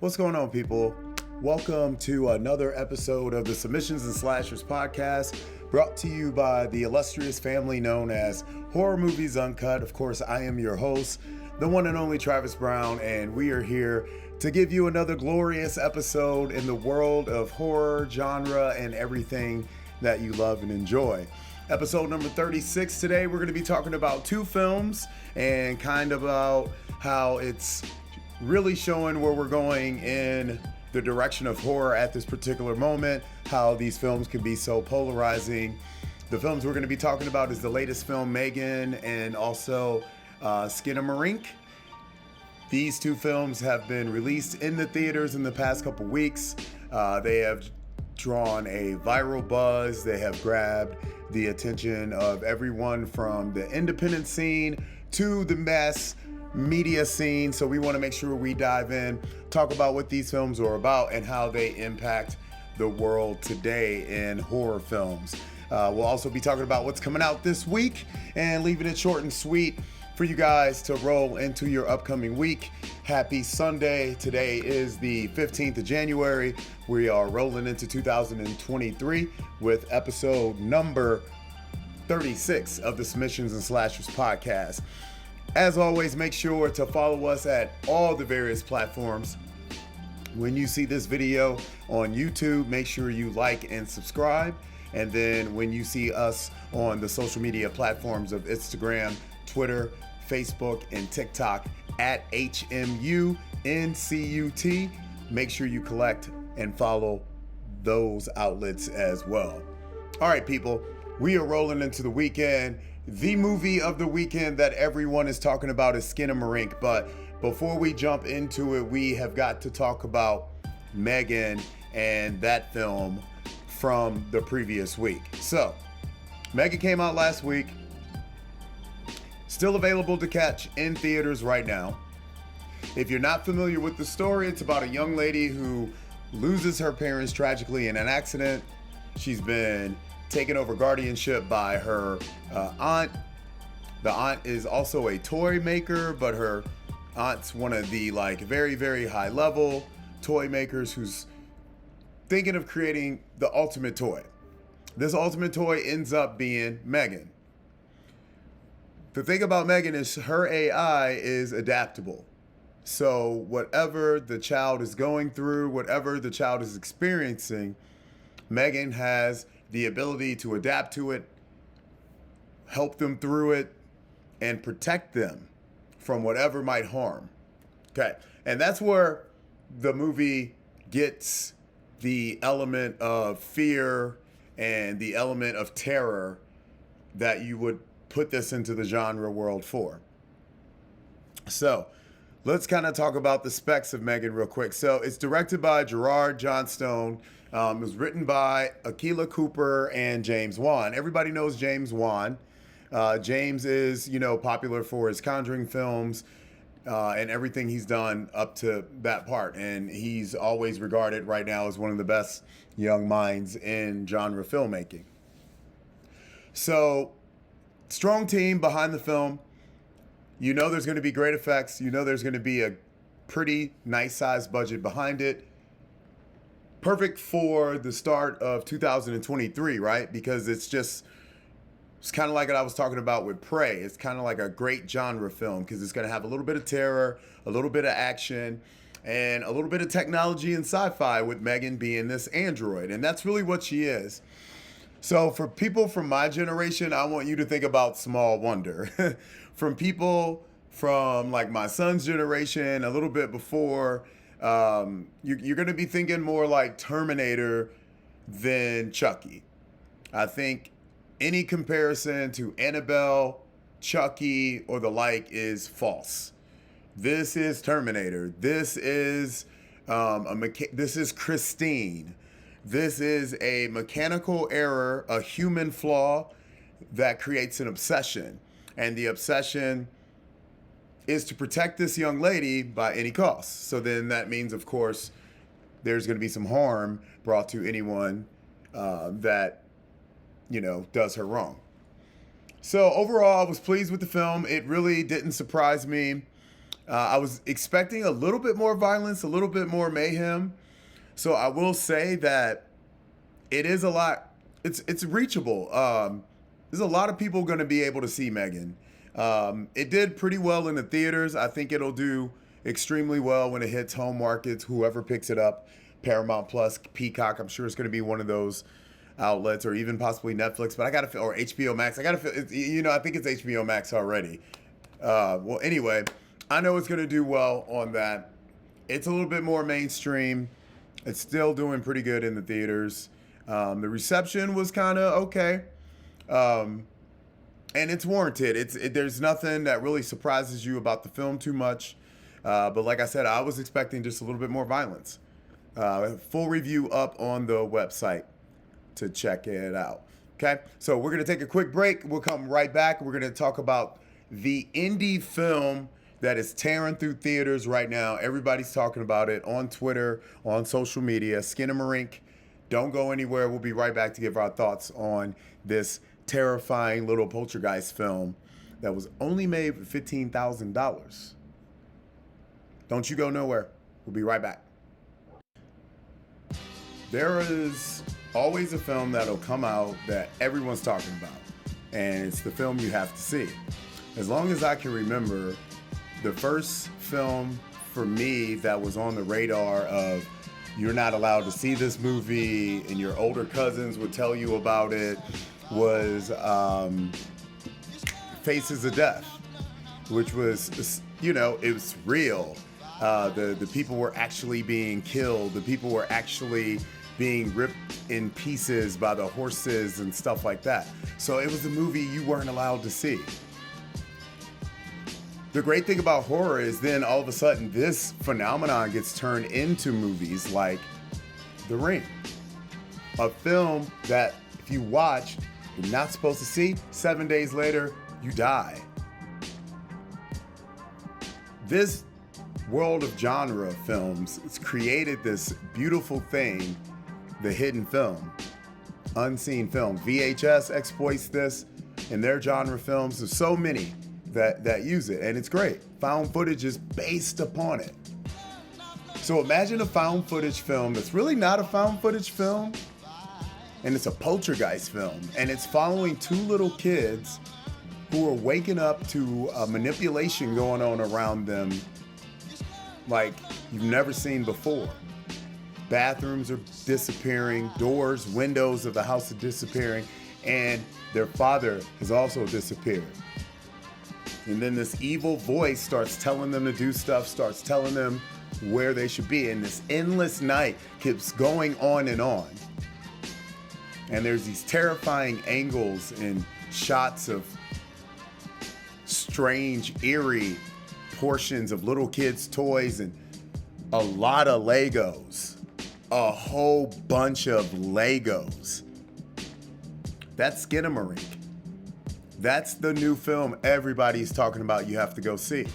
What's going on, people? Welcome to another episode of the Submissions and Slashers podcast, brought to you by the illustrious family known as Horror Movies Uncut. Of course, I am your host, the one and only Travis Brown, and we are here to give you another glorious episode in the world of horror, genre, and everything that you love and enjoy. Episode number 36 today, we're going to be talking about two films and kind of about how it's really showing where we're going in the direction of horror at this particular moment, how these films can be so polarizing. The films we're going to be talking about is the latest film, M3GAN, and also Skinamarink. These two films have been released in the theaters in the past couple weeks. They have drawn a viral buzz. They have grabbed the attention of everyone from the independent scene to the mass media scene. So we want to make sure we dive in, talk about what these films are about and how they impact the world today in horror films. We'll also be talking about what's coming out this week and leaving it short and sweet for you guys to roll into your upcoming week. Happy Sunday. Today is the 15th of January. We are rolling into 2023 with episode number 36 of the Submissions and Slashers podcast. As always, make sure to follow us at all the various platforms. When you see this video on YouTube, make sure you like and subscribe. And then when you see us on the social media platforms of Instagram, Twitter, Facebook, and TikTok at HMUNCUT, make sure you collect and follow those outlets as well. All right, people, we are rolling into the weekend. The movie of the weekend that everyone is talking about is Skinamarink, but before we jump into it, we have got to talk about M3GAN and that film from the previous week. So, M3GAN came out last week, still available to catch in theaters right now. If you're not familiar with the story, it's about a young lady who loses her parents tragically in an accident. She's been taken over guardianship by her aunt. The aunt is also a toy maker, but her aunt's one of the very, very high level toy makers who's thinking of creating the ultimate toy. This ultimate toy ends up being M3GAN. The thing about M3GAN is her AI is adaptable. So whatever the child is going through, whatever the child is experiencing, M3GAN has the ability to adapt to it, help them through it, and protect them from whatever might harm. Okay, and that's where the movie gets the element of fear and the element of terror that you would put this into the genre world for. So let's kind of talk about the specs of M3GAN real quick. So it's directed by Gerard Johnstone. It was written by Akilah Cooper and James Wan. Everybody knows James Wan. James is, popular for his Conjuring films and everything he's done up to that part. And he's always regarded right now as one of the best young minds in genre filmmaking. So, strong team behind the film. You know there's going to be great effects. You know there's going to be a pretty nice sized budget behind it. Perfect for the start of 2023, right? Because it's kind of like what I was talking about with Prey. It's kind of like a great genre film because it's going to have a little bit of terror, a little bit of action, and a little bit of technology and sci-fi with M3GAN being this android. And that's really what she is. So for people from my generation, I want you to think about Small Wonder. From people from my son's generation, a little bit before, you're going to be thinking more like Terminator than Chucky. I think any comparison to Annabelle, Chucky, or the like is false. This is Terminator. This is this is Christine. This is a mechanical error, a human flaw that creates an obsession. And the obsession is to protect this young lady by any cost. So then that means, of course, there's going to be some harm brought to anyone that, does her wrong. So overall, I was pleased with the film. It really didn't surprise me. I was expecting a little bit more violence, a little bit more mayhem. So I will say that it is a lot. It's reachable. There's a lot of people going to be able to see M3GAN. It did pretty well in the theaters. I think it'll do extremely well when it hits home markets. Whoever picks it up, Paramount Plus, Peacock. I'm sure it's going to be one of those outlets, or even possibly Netflix. But I gotta feel, or HBO Max. I gotta feel. I think it's HBO Max already. Well, anyway, I know it's going to do well on that. It's a little bit more mainstream. It's still doing pretty good in the theaters. The reception was kind of okay. And it's warranted. There's nothing that really surprises you about the film too much. But like I said, I was expecting just a little bit more violence. Full review up on the website to check it out. Okay, so we're going to take a quick break. We'll come right back. We're going to talk about the indie film that is tearing through theaters right now. Everybody's talking about it on Twitter, on social media. Skinamarink. Don't go anywhere. We'll be right back to give our thoughts on this terrifying little poltergeist film that was only made for $15,000. Don't you go nowhere. We'll be right back. There is always a film that'll come out that everyone's talking about, and it's the film you have to see. As long as I can remember, the first film for me that was on the radar of you're not allowed to see this movie and your older cousins would tell you about it was Faces of Death, which was, it was real. The people were actually being killed. The people were actually being ripped in pieces by the horses and stuff like that. So it was a movie you weren't allowed to see. The great thing about horror is then all of a sudden this phenomenon gets turned into movies like The Ring. A film that if you watch, you're not supposed to see, 7 days later, you die. This world of genre films, it's created this beautiful thing, the hidden film, unseen film. VHS exploits this in their genre films. There's so many that use it, and it's great. Found footage is based upon it. So imagine a found footage film that's really not a found footage film, and it's a poltergeist film, and it's following two little kids who are waking up to a manipulation going on around them like you've never seen before. Bathrooms are disappearing, doors, windows of the house are disappearing, and their father has also disappeared. And then this evil voice starts telling them to do stuff, starts telling them where they should be. And this endless night keeps going on and on. And there's these terrifying angles and shots of strange, eerie portions of little kids' toys and a lot of Legos. A whole bunch of Legos. That's Skinamarink. That's the new film everybody's talking about you have to go see.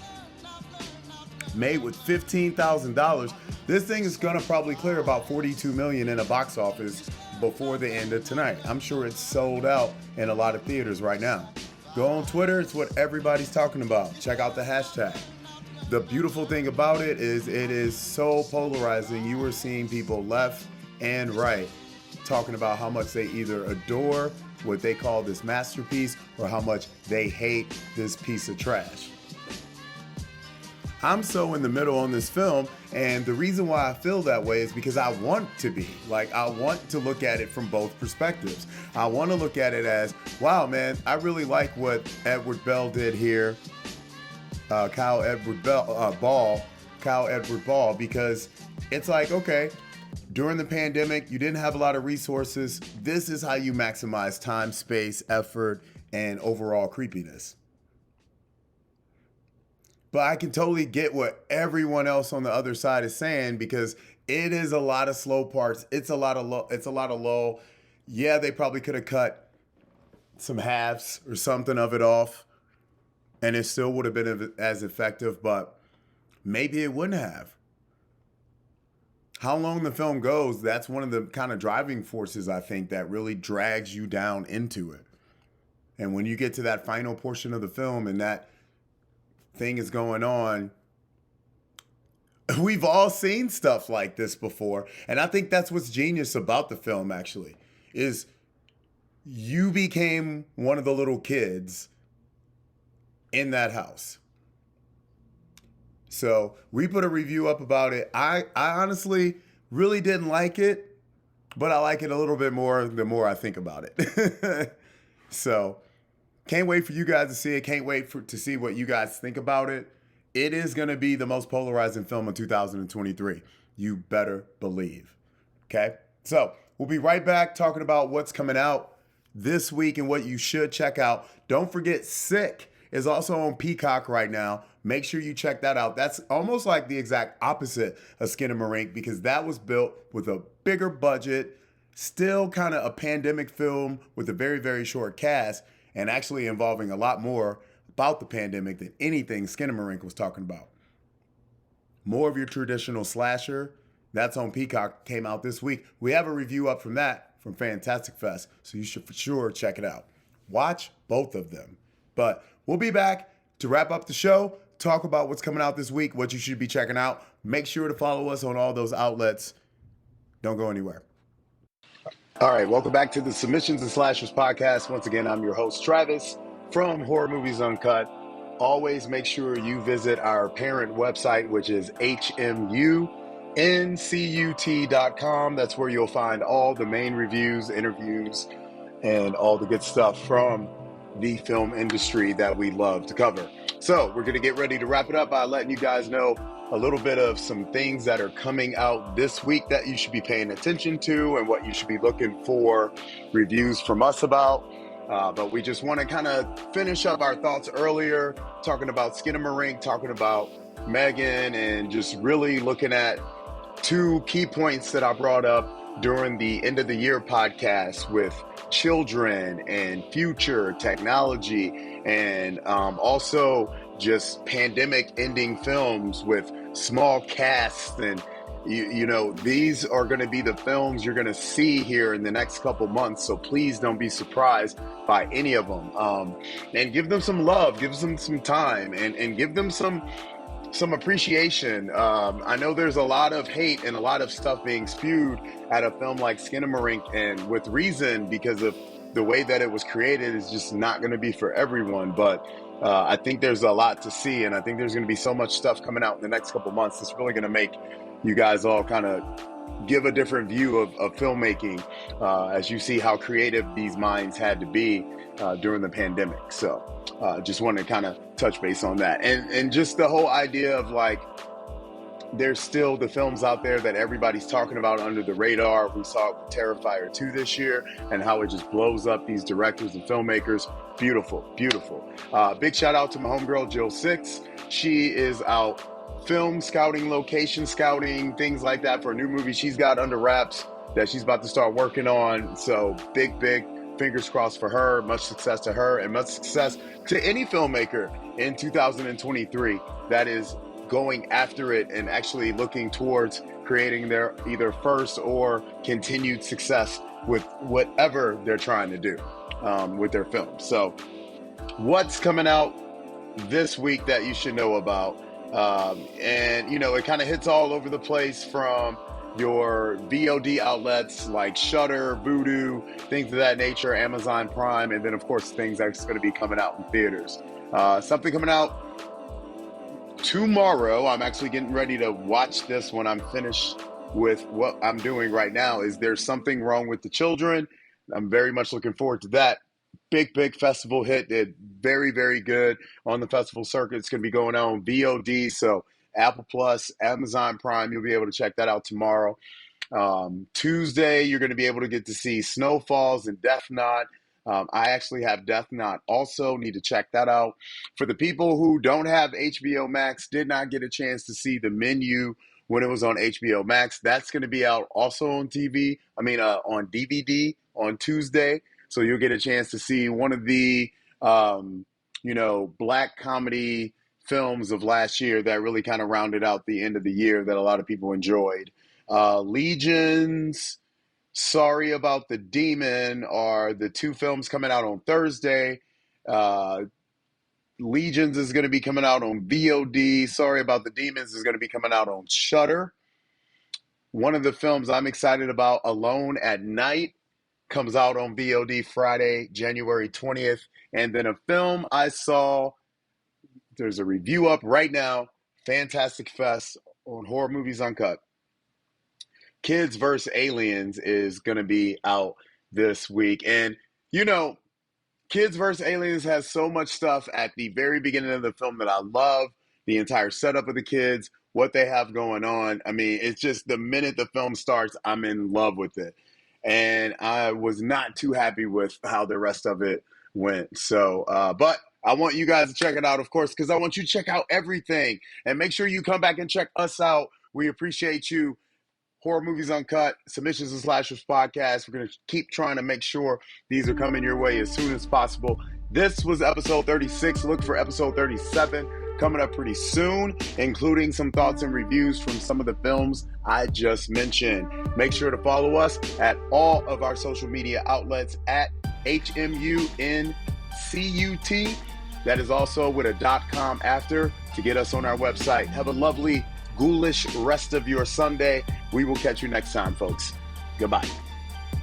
Made with $15,000. This thing is gonna probably clear about $42 million in a box office before the end of tonight. I'm sure it's sold out in a lot of theaters right now. Go on Twitter, it's what everybody's talking about. Check out the hashtag. The beautiful thing about it is so polarizing. You were seeing people left and right talking about how much they either adore what they call this masterpiece or how much they hate this piece of trash. I'm so in the middle on this film, and the reason why I feel that way is because I want to be. Like, I want to look at it from both perspectives. I want to look at it as, wow, man, I really like what Edward Bell did here. Kyle Edward Ball, because it's like, okay, during the pandemic, you didn't have a lot of resources. This is how you maximize time, space, effort, and overall creepiness. But I can totally get what everyone else on the other side is saying, because it is a lot of slow parts. It's a lot of low. Yeah, they probably could have cut some halves or something of it off, and it still would have been as effective, but maybe it wouldn't have. How long the film goes, that's one of the kind of driving forces, I think, that really drags you down into it. And when you get to that final portion of the film and that thing is going on, we've all seen stuff like this before. And I think that's what's genius about the film, actually, is you became one of the little kids in that house. So we put a review up about it. I honestly really didn't like it, but I like it a little bit more the more I think about it. So can't wait for you guys to see it. Can't wait to see what you guys think about it. It is going to be the most polarizing film of 2023. You better believe. Okay? So we'll be right back talking about what's coming out this week and what you should check out. Don't forget, Sick is also on Peacock right now. Make sure you check that out. That's almost like the exact opposite of Skinamarink because that was built with a bigger budget, still kind of a pandemic film with a very, very short cast and actually involving a lot more about the pandemic than anything Skinamarink was talking about. More of your traditional slasher. That's on Peacock, came out this week. We have a review up from that from Fantastic Fest, so you should for sure check it out. Watch both of them. But we'll be back to wrap up the show, talk about what's coming out this week, what you should be checking out. Make sure to follow us on all those outlets. Don't go anywhere. All right, welcome back to the Submissions and Slashers podcast. Once again, I'm your host, Travis, from Horror Movies Uncut. Always make sure you visit our parent website, which is hmuncut.com. That's where you'll find all the main reviews, interviews, and all the good stuff from the film industry that we love to cover. So we're going to get ready to wrap it up by letting you guys know a little bit of some things that are coming out this week that you should be paying attention to and what you should be looking for reviews from us about. But we just want to kind of finish up our thoughts earlier, talking about Skinamarink, talking about M3GAN, and just really looking at two key points that I brought up during the end of the year podcast with children and future technology and also just pandemic ending films with small casts. And you know, these are going to be the films you're going to see here in the next couple months, so please don't be surprised by any of them, and give them some love, give them some time, and give them some appreciation. I know there's a lot of hate and a lot of stuff being spewed at a film like Skinamarink, and with reason, because of the way that it was created is just not going to be for everyone. But I think there's a lot to see, and I think there's going to be so much stuff coming out in the next couple months that's really going to make you guys all kind of give a different view of filmmaking as you see how creative these minds had to be during the pandemic. So just want to kind of touch base on that. And just the whole idea of like, there's still the films out there that everybody's talking about under the radar. We saw it with Terrifier 2 this year and how it just blows up these directors and filmmakers. Beautiful, beautiful. Big shout out to my homegirl, Jill Six. She is out film scouting, location scouting, things like that for a new movie she's got under wraps that she's about to start working on. So big fingers crossed for her. Much success to her and much success to any filmmaker in 2023 that is going after it and actually looking towards creating their either first or continued success with whatever they're trying to do with their film. So what's coming out this week that you should know about? And you know, it kind of hits all over the place from your VOD outlets like Shudder, Vudu, things of that nature, Amazon Prime, and then of course things that's going to be coming out in theaters. Something coming out tomorrow, I'm actually getting ready to watch this when I'm finished with what I'm doing right now, is There's Something Wrong with the Children. I'm very much looking forward to that. Big festival hit. Did very good on the festival circuit. It's going to be going on VOD, so Apple Plus, Amazon Prime, you'll be able to check that out tomorrow. Tuesday, you're going to be able to get to see Snowfalls and Death Knot. I actually have Death Knot also. Need to check that out. For the people who don't have HBO Max, did not get a chance to see The Menu when it was on HBO Max, that's going to be out also on on DVD on Tuesday. So you'll get a chance to see one of the, black comedy films of last year that really kind of rounded out the end of the year that a lot of people enjoyed. Legions, Sorry About the Demon are the two films coming out on Thursday. Legions is going to be coming out on VOD. Sorry About the Demons is going to be coming out on Shudder. One of the films I'm excited about, Alone at Night, comes out on VOD Friday, January 20th. And then a film I saw, there's a review up right now, Fantastic Fest on Horror Movies Uncut. Kids vs. Aliens is going to be out this week. And, you know, Kids vs. Aliens has so much stuff at the very beginning of the film that I love. The entire setup of the kids, what they have going on. I mean, it's just the minute the film starts, I'm in love with it. And I was not too happy with how the rest of it went. So, but I want you guys to check it out, of course, because I want you to check out everything. And make sure you come back and check us out. We appreciate you. Horror Movies Uncut, Submissions and Slashers podcast. We're going to keep trying to make sure these are coming your way as soon as possible. This was episode 36. Look for episode 37 coming up pretty soon, including some thoughts and reviews from some of the films I just mentioned. Make sure to follow us at all of our social media outlets at HMUNCUT. That is also with a .com after to get us on our website. Have a lovely ghoulish rest of your Sunday. We will catch you next time, folks. Goodbye.